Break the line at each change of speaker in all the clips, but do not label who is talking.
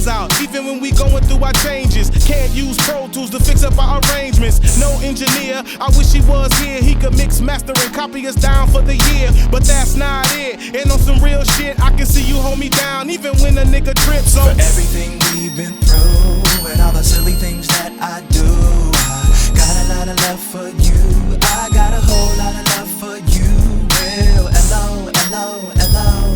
balls out, even when we going through our changes. Can't use Pro Tools to fix up our arrangements. No engineer, I wish he was here. He could mix, master, and copy us down for the year. But that's not it, and on some real shit, I can see you hold me down, even when a nigga trips. So
for everything we've been through, and all the silly things that I do, I got a lot of love for you. I got a whole lot of love for you. Real L-O, L-O, L-O,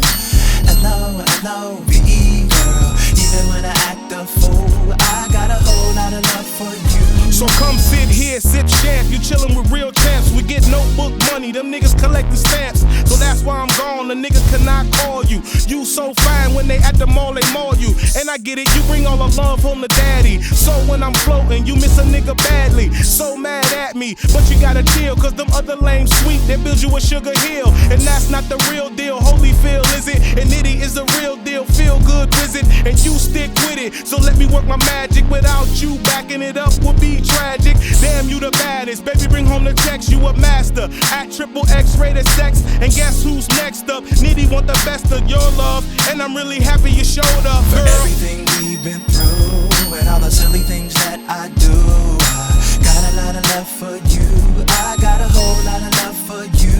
L-O, L-O-V-E, girl. Even when I act a fool, I got a whole lot of love for you.
So come sit here, sip champ. You chillin' with real champs. We get notebook money, them niggas collecting stamps. So that's why I'm gone, the niggas cannot call you. You so fine, when they at the mall, they maul you. And I get it, you bring all the love home to daddy. So when I'm floating, you miss a nigga badly. So mad at me, but you gotta chill, cause them other lame sweet, they build you a Sugar Hill. And that's not the real deal, Holyfield is it? And Nitty is the real deal, feel good visit. And you stick with it, so let me work my magic. Without you backing it up would be tragic. Damn, you the baddest, baby, bring home the checks. You a master at triple X rated sex. And guess who's next up? Nitty want the best of your love, and I'm really happy you showed up, girl.
For everything we've been through, and all the silly things that I do, I got a lot of love for you. I got a whole lot of love for you.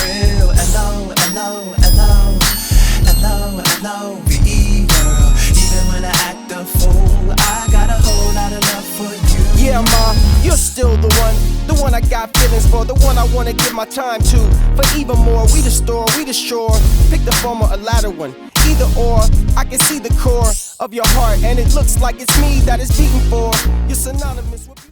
Real L-O, L-O, L-O, L-O, L-O-V-E, girl. Even when I act a fool, I got a whole lot of love for you.
Yeah, ma, you're still the one I got feelings for, the one I wanna give my time to. For even more, we the store, we the shore. Pick the former or latter one, either or. I can see the core of your heart, and it looks like it's me that it's beating for. You're synonymous with